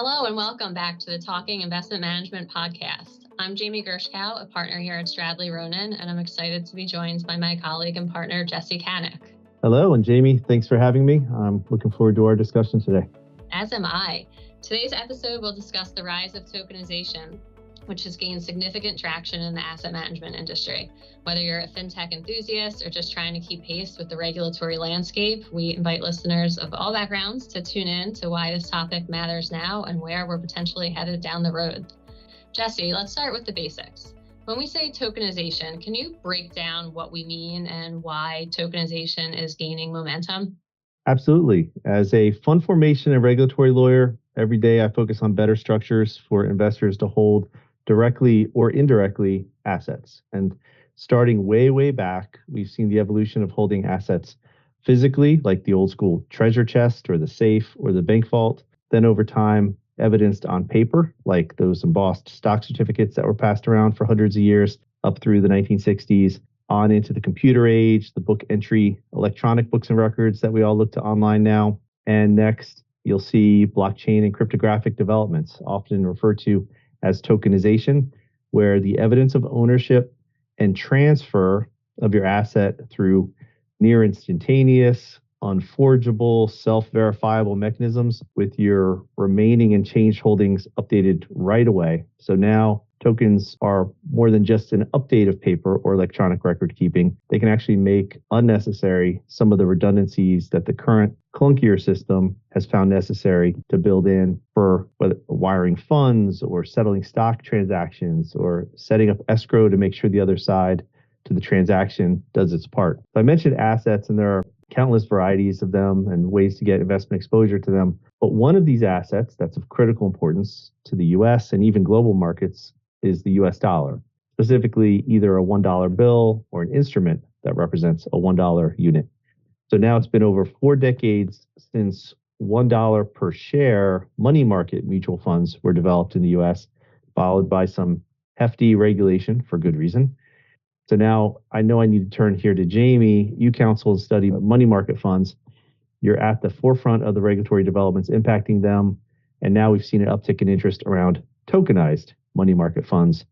Hello and welcome back to the Talking Investment Management podcast. I'm Jamie Gershkow, a partner here at Stradley Ronan, and I'm excited to be joined by my colleague and partner, Jesse Canick. Hello, and Jamie, thanks for having me. I'm looking forward to our discussion today. As am I. Today's episode will discuss the rise of tokenization, which has gained significant traction in the asset management industry. Whether you're a fintech enthusiast or just trying to keep pace with the regulatory landscape, we invite listeners of all backgrounds to tune in to why this topic matters now and where we're potentially headed down the road. Jesse, let's start with the basics. When we say tokenization, can you break down what we mean and why tokenization is gaining momentum? Absolutely. As a fund formation and regulatory lawyer, every day I focus on better structures for investors to hold directly or indirectly assets. And starting way back, we've seen the evolution of holding assets physically, like the old school treasure chest or the safe or the bank vault. Then over time, evidenced on paper, like those embossed stock certificates that were passed around for hundreds of years up through the 1960s, on into the computer age, the book entry, electronic books and records that we all look to online now. And next, you'll see blockchain and cryptographic developments, often referred to as tokenization, where the evidence of ownership and transfer of your asset through near instantaneous, unforgeable, self-verifiable mechanisms with your remaining and changed holdings updated right away. So now tokens are more than just an update of paper or electronic record keeping. They can actually make unnecessary some of the redundancies that the current clunkier system has found necessary to build in for whether wiring funds or settling stock transactions or setting up escrow to make sure the other side to the transaction does its part. So I mentioned assets, and there are countless varieties of them and ways to get investment exposure to them. But one of these assets that's of critical importance to the US and even global markets is the US dollar, specifically either a $1 bill or an instrument that represents a $1 unit. So now it's been over 4 decades since $1 per share money market mutual funds were developed in the US, followed by some hefty regulation for good reason. So now I know I need to turn here to Jamie. You counsel and study money market funds. You're at the forefront of the regulatory developments impacting them. And now we've seen an uptick in interest around tokenized money market funds.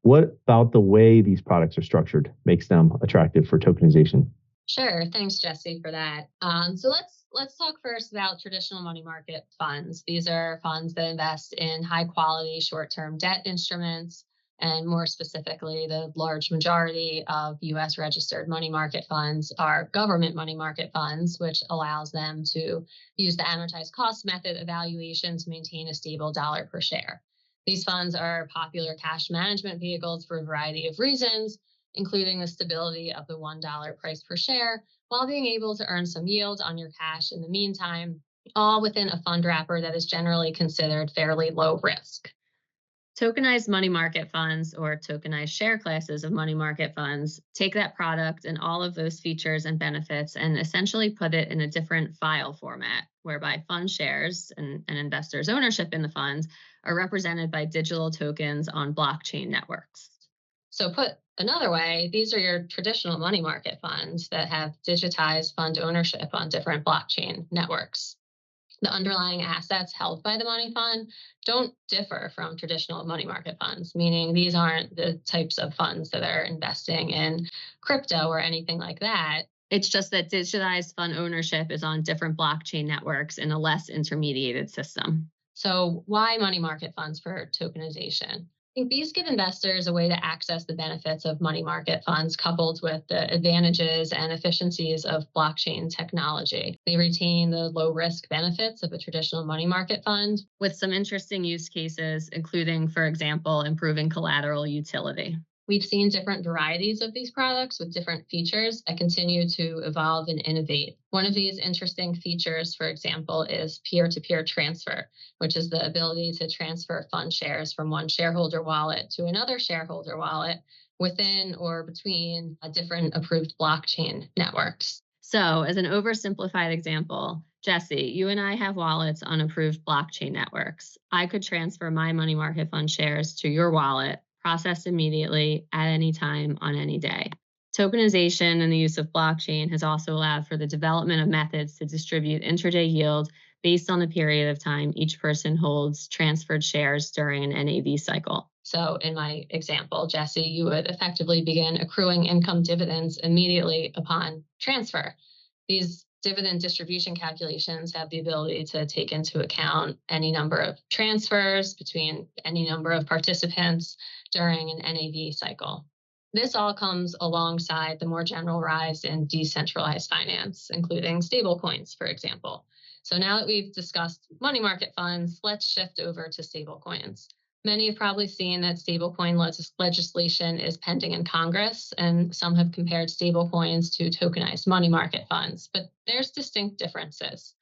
What about the way these products are structured makes them attractive for tokenization? Sure. Thanks, Jesse, for that. So let's talk first about traditional money market funds. These are funds that invest in high quality short-term debt instruments. And more specifically, the large majority of U.S. registered money market funds are government money market funds, which allows them to use the amortized cost method evaluation to maintain a stable dollar per share. These funds are popular cash management vehicles for a variety of reasons, including the stability of the $1 price per share, while being able to earn some yield on your cash in the meantime, all within a fund wrapper that is generally considered fairly low risk. Tokenized money market funds, or tokenized share classes of money market funds, take that product and all of those features and benefits and essentially put it in a different file format, whereby fund shares and investors' ownership in the funds are represented by digital tokens on blockchain networks. So put another way, these are your traditional money market funds that have digitized fund ownership on different blockchain networks. The underlying assets held by the money fund don't differ from traditional money market funds, meaning these aren't the types of funds that are investing in crypto or anything like that. It's just that digitized fund ownership is on different blockchain networks in a less intermediated system. So why money market funds for tokenization? I think these give investors a way to access the benefits of money market funds coupled with the advantages and efficiencies of blockchain technology. They retain the low risk benefits of a traditional money market fund with some interesting use cases, including, for example, improving collateral utility. We've seen different varieties of these products with different features that continue to evolve and innovate. One of these interesting features, for example, is peer-to-peer transfer, which is the ability to transfer fund shares from one shareholder wallet to another shareholder wallet within or between different approved blockchain networks. So as an oversimplified example, Jesse, you and I have wallets on approved blockchain networks. I could transfer my money market fund shares to your wallet, processed immediately at any time on any day. Tokenization and the use of blockchain has also allowed for the development of methods to distribute intraday yield based on the period of time each person holds transferred shares during an NAV cycle. So in my example, Jesse, you would effectively begin accruing income dividends immediately upon transfer. These dividend distribution calculations have the ability to take into account any number of transfers between any number of participants during an NAV cycle. This all comes alongside the more general rise in decentralized finance, including stablecoins, for example. So now that we've discussed money market funds, let's shift over to stablecoins. Many have probably seen that stablecoin legislation is pending in Congress, and some have compared stablecoins to tokenized money market funds, but there's distinct differences.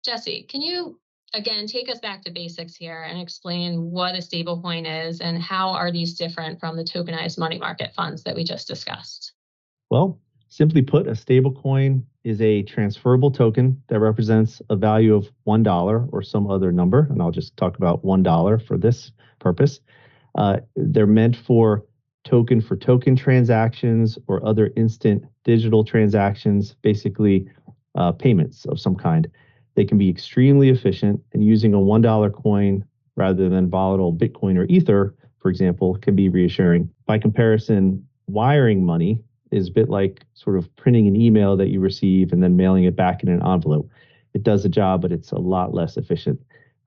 Jesse, can you again take us back to basics here and explain what a stablecoin is and how are these different from the tokenized money market funds that we just discussed? Well, simply put, a stablecoin is a transferable token that represents a value of $1 or some other number, and I'll just talk about $1 for this purpose. They're meant for token transactions or other instant digital transactions, basically payments of some kind. They can be extremely efficient, and using a $1 coin rather than volatile Bitcoin or Ether, for example, can be reassuring. By comparison, wiring money is a bit like sort of printing an email that you receive and then mailing it back in an envelope. It does the job, but it's a lot less efficient.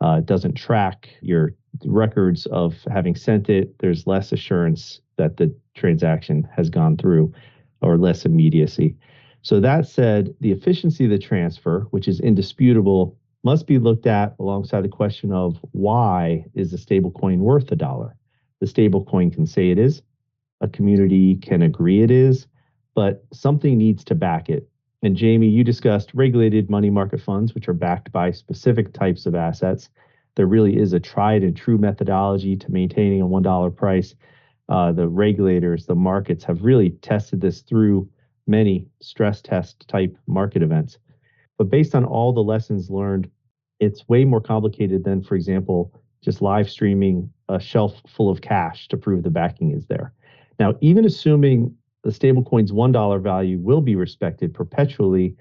It doesn't track your records of having sent it. There's less assurance that the transaction has gone through, or less immediacy. So that said, the efficiency of the transfer, which is indisputable, must be looked at alongside the question of why is the stablecoin worth $1? The stablecoin can say it is, a community can agree it is, but something needs to back it. And Jamie, you discussed regulated money market funds, which are backed by specific types of assets. There really is a tried and true methodology to maintaining a $1 price. The regulators, the markets have really tested this through many stress test type market events. But based on all the lessons learned, it's way more complicated than, for example, just live streaming a shelf full of cash to prove the backing is there. Now, even assuming the stablecoin's $1 value will be respected perpetually,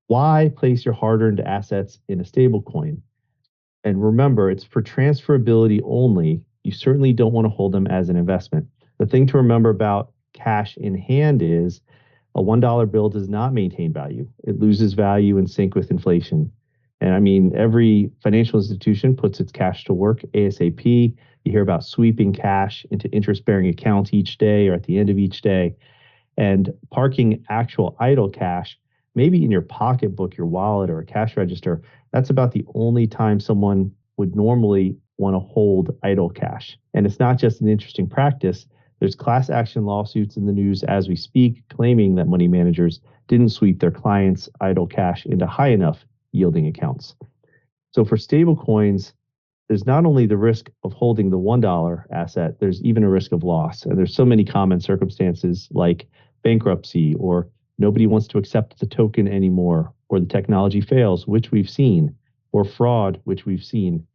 why place your hard-earned assets in a stablecoin? And remember, it's for transferability only. You certainly don't want to hold them as an investment. The thing to remember about cash in hand is a $1 bill does not maintain value. It loses value in sync with inflation. And I mean, every financial institution puts its cash to work ASAP. You hear about sweeping cash into interest-bearing accounts each day or at the end of each day. And parking actual idle cash, maybe in your pocketbook, your wallet, or a cash register, that's about the only time someone would normally want to hold idle cash. And it's not just an interesting practice. There's class action lawsuits in the news as we speak, claiming that money managers didn't sweep their clients' idle cash into high enough yielding accounts. So for stablecoins, there's not only the risk of holding the $1 asset, there's even a risk of loss. And there's so many common circumstances like bankruptcy, or nobody wants to accept the token anymore, or the technology fails, which we've seen, or fraud, which we've seen,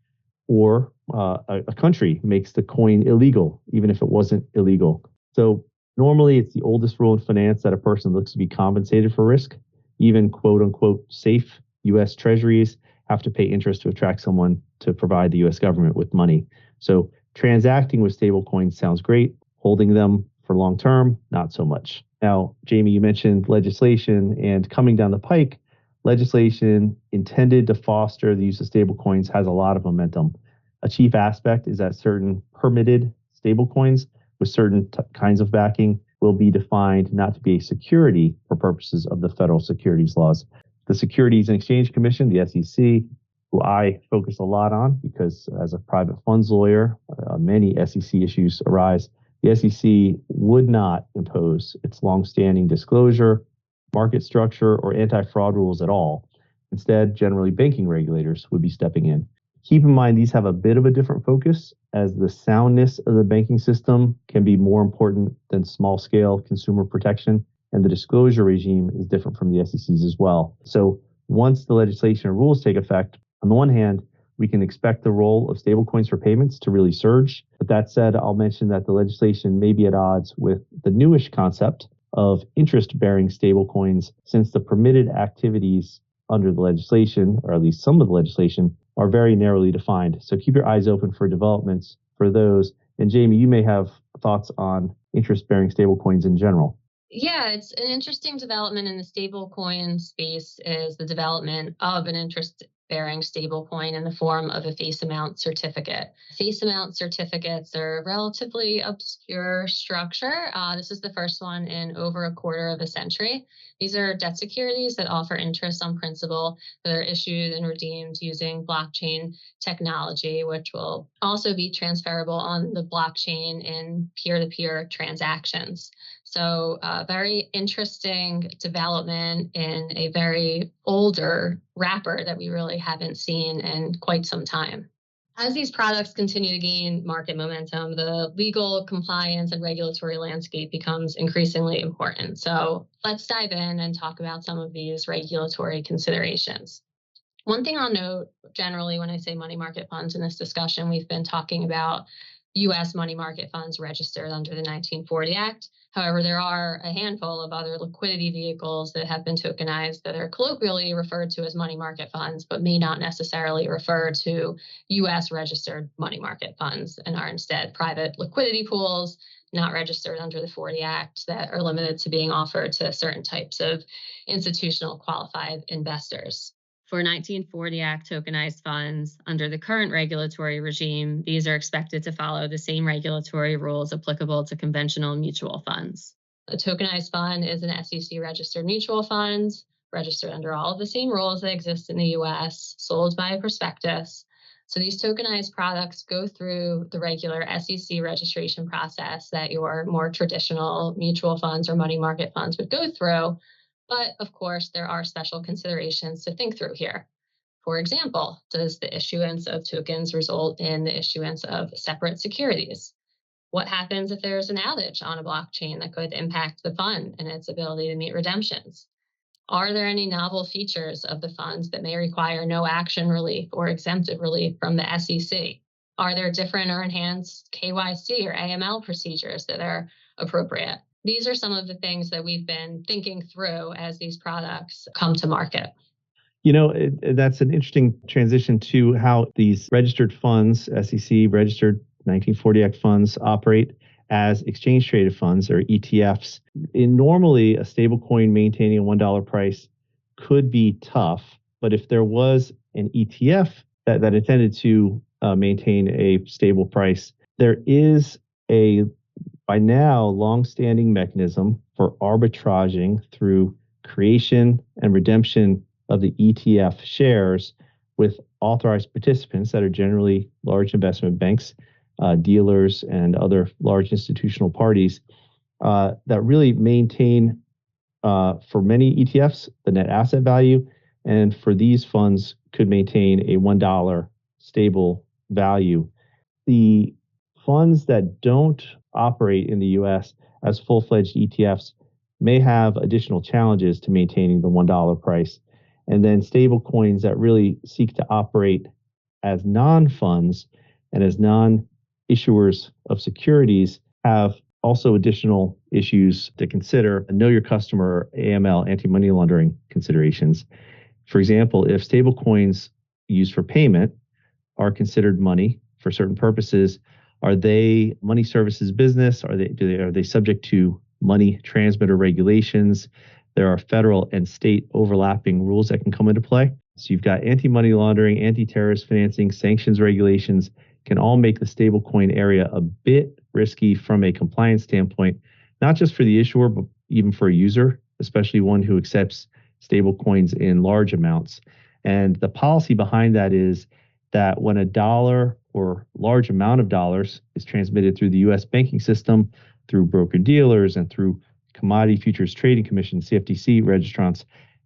or a country makes the coin illegal, even if it wasn't illegal. So normally it's the oldest rule in finance that a person looks to be compensated for risk. Even quote unquote safe US treasuries have to pay interest to attract someone to provide the US government with money. So transacting with stablecoins sounds great. Holding them for long term, not so much. Now, Jamie, you mentioned legislation, and coming down the pike, legislation intended to foster the use of stablecoins has a lot of momentum. A chief aspect is that certain permitted stablecoins with certain kinds of backing will be defined not to be a security for purposes of the federal securities laws. The Securities and Exchange Commission, the SEC, who I focus a lot on because as a private funds lawyer, many SEC issues arise. The SEC would not impose its longstanding disclosure, market structure, or anti-fraud rules at all. Instead, generally banking regulators would be stepping in. Keep in mind, these have a bit of a different focus, as the soundness of the banking system can be more important than small-scale consumer protection, and the disclosure regime is different from the SEC's as well. So once the legislation or rules take effect, on the one hand, we can expect the role of stablecoins for payments to really surge. But that said, I'll mention that the legislation may be at odds with the newish concept of interest-bearing stablecoins, since the permitted activities under the legislation, or at least some of the legislation, are very narrowly defined. So keep your eyes open for developments for those. And Jamie, you may have thoughts on interest-bearing stablecoins in general. Yeah, it's an interesting development in the stablecoin space is the development of an interest-bearing stablecoin in the form of a face amount certificate. Face amount certificates are a relatively obscure structure. This is the first one in over a quarter of a century. These are debt securities that offer interest on principal that are issued and redeemed using blockchain technology, which will also be transferable on the blockchain in peer-to-peer transactions. So very interesting development in a very older wrapper that we really haven't seen in quite some time. As these products continue to gain market momentum, the legal compliance and regulatory landscape becomes increasingly important. So let's dive in and talk about some of these regulatory considerations. One thing I'll note generally when I say money market funds in this discussion, we've been talking about U.S. money market funds registered under the 1940 Act. However, there are a handful of other liquidity vehicles that have been tokenized that are colloquially referred to as money market funds, but may not necessarily refer to U.S. registered money market funds and are instead private liquidity pools not registered under the 40 Act that are limited to being offered to certain types of institutional qualified investors. For 1940 Act tokenized funds, under the current regulatory regime, these are expected to follow the same regulatory rules applicable to conventional mutual funds. A tokenized fund is an SEC-registered mutual fund, registered under all of the same rules that exist in the U.S., sold by a prospectus. So these tokenized products go through the regular SEC registration process that your more traditional mutual funds or money market funds would go through. But of course, there are special considerations to think through here. For example, does the issuance of tokens result in the issuance of separate securities? What happens if there's an outage on a blockchain that could impact the fund and its ability to meet redemptions? Are there any novel features of the funds that may require no action relief or exempted relief from the SEC? Are there different or enhanced KYC or AML procedures that are appropriate? These are some of the things that we've been thinking through as these products come to market. You know, that's an interesting transition to how these registered funds, SEC registered 1940 Act funds, operate as exchange traded funds or ETFs. Normally, a stablecoin maintaining a $1 price could be tough, but if there was an ETF that intended to maintain a stable price, there is a by now long-standing mechanism for arbitraging through creation and redemption of the ETF shares with authorized participants that are generally large investment banks, dealers, and other large institutional parties that really maintain, for many ETFs, the net asset value, and for these funds could maintain a $1 stable value. The funds that don't operate in the US as full-fledged ETFs may have additional challenges to maintaining the $1 price. And then stable coins that really seek to operate as non-funds and as non-issuers of securities have also additional issues to consider. Know your customer, AML, anti-money laundering considerations. For example, if stable coins used for payment are considered money for certain purposes, are they money services business? Are they subject to money transmitter regulations? There are federal and state overlapping rules that can come into play. So you've got anti-money laundering, anti-terrorist financing, sanctions regulations can all make the stablecoin area a bit risky from a compliance standpoint, not just for the issuer, but even for a user, especially one who accepts stablecoins in large amounts. And the policy behind that is that when a dollar or large amount of dollars is transmitted through the U.S. banking system, through broker-dealers, and through Commodity Futures Trading Commission, CFTC registrants,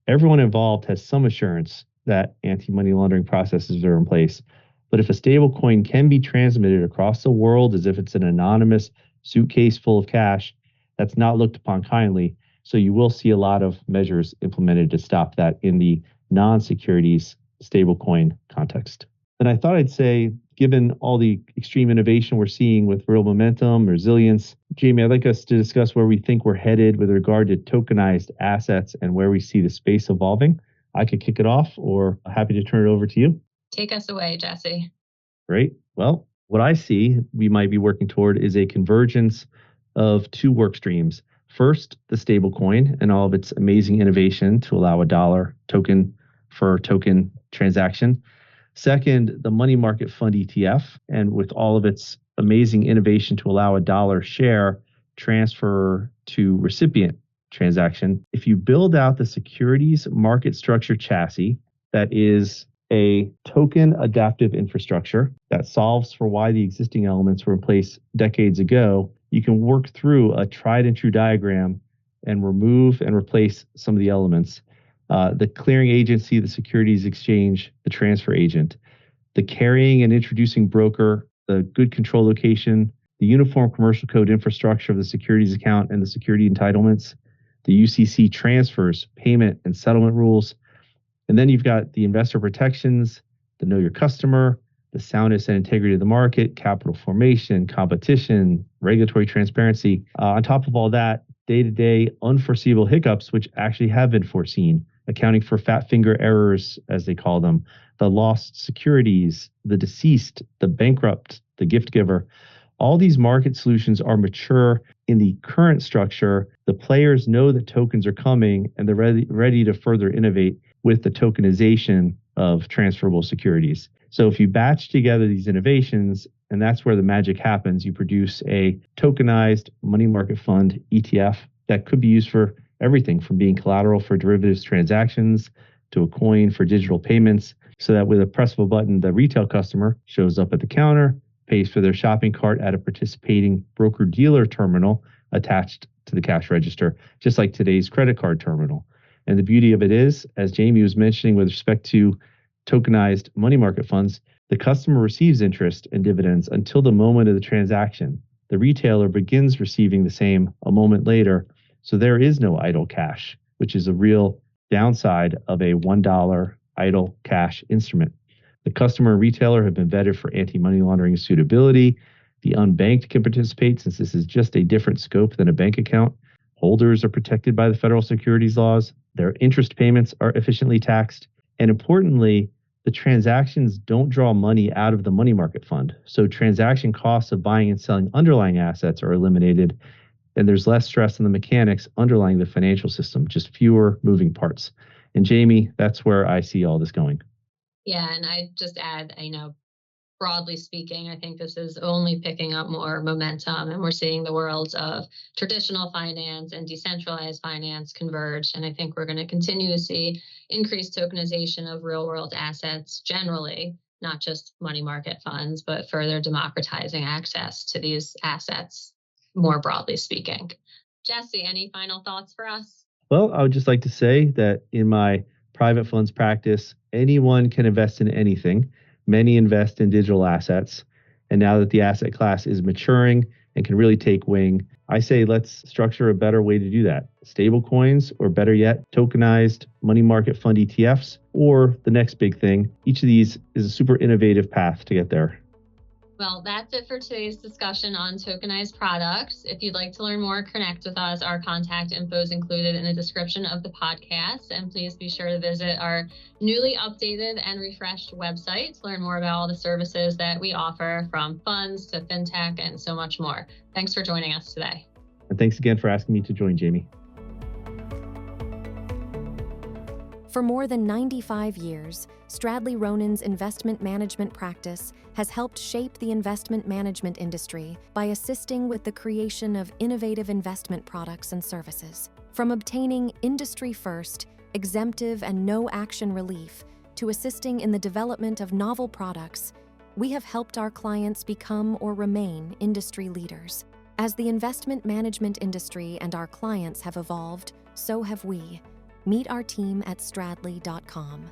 everyone involved has some assurance that anti-money laundering processes are in place. But if a stable coin can be transmitted across the world as if it's an anonymous suitcase full of cash, that's not looked upon kindly. So you will see a lot of measures implemented to stop that in the non-securities stablecoin context. And I thought I'd say, given all the extreme innovation we're seeing with real momentum, resilience, Jamie, I'd like us to discuss where we think we're headed with regard to tokenized assets and where we see the space evolving. I could kick it off, or happy to turn it over to you. Take us away, Jesse. Great. Well, what I see we might be working toward is a convergence of two work streams. First, the stablecoin and all of its amazing innovation to allow a dollar token for token transaction. Second, the money market fund ETF, and with all of its amazing innovation to allow a dollar share transfer to recipient transaction. If you build out the securities market structure chassis, that is a token adaptive infrastructure that solves for why the existing elements were in place decades ago, you can work through a tried and true diagram and remove and replace some of the elements. The clearing agency, the securities exchange, the transfer agent, the carrying and introducing broker, the good control location, the uniform commercial code infrastructure of the securities account and the security entitlements, the UCC transfers, payment and settlement rules. And then you've got the investor protections, the know your customer, the soundness and integrity of the market, capital formation, competition, regulatory transparency. On top of all that, day-to-day unforeseeable hiccups, which actually have been foreseen, accounting for fat finger errors, as they call them, the lost securities, the deceased, the bankrupt, the gift giver. All these market solutions are mature in the current structure. The players know that tokens are coming and they're ready to further innovate with the tokenization of transferable securities. So if you batch together these innovations, and that's where the magic happens, you produce a tokenized money market fund ETF that could be used for everything from being collateral for derivatives transactions to a coin for digital payments, so that with a press of a button, the retail customer shows up at the counter, pays for their shopping cart at a participating broker-dealer terminal attached to the cash register, just like today's credit card terminal. And the beauty of it is, as Jamie was mentioning with respect to tokenized money market funds, the customer receives interest and dividends until the moment of the transaction. The retailer begins receiving the same a moment later. So there is no idle cash, which is a real downside of a $1 idle cash instrument. The customer and retailer have been vetted for anti-money laundering suitability. The unbanked can participate since this is just a different scope than a bank account. Holders are protected by the federal securities laws. Their interest payments are efficiently taxed. And importantly, the transactions don't draw money out of the money market fund. So transaction costs of buying and selling underlying assets are eliminated, and there's less stress on the mechanics underlying the financial system, just fewer moving parts. And Jamie, that's where I see all this going. Yeah, and I just add, broadly speaking, I think this is only picking up more momentum, and we're seeing the worlds of traditional finance and decentralized finance converge. And I think we're going to continue to see increased tokenization of real world assets generally, not just money market funds, but further democratizing access to these assets more broadly speaking. Jesse, any final thoughts for us? Well, I would just like to say that in my private funds practice, anyone can invest in anything. Many invest in digital assets. And now that the asset class is maturing and can really take wing, I say let's structure a better way to do that. Stablecoins, or better yet, tokenized money market fund ETFs, or the next big thing. Each of these is a super innovative path to get there. Well, that's it for today's discussion on tokenized products. If you'd like to learn more, connect with us. Our contact info is included in the description of the podcast. And please be sure to visit our newly updated and refreshed website to learn more about all the services that we offer, from funds to fintech and so much more. Thanks for joining us today. And thanks again for asking me to join, Jamie. For more than 95 years, Stradley Ronen's investment management practice has helped shape the investment management industry by assisting with the creation of innovative investment products and services. From obtaining industry-first, exemptive and no-action relief to assisting in the development of novel products, we have helped our clients become or remain industry leaders. As the investment management industry and our clients have evolved, so have we. Meet our team at stradley.com.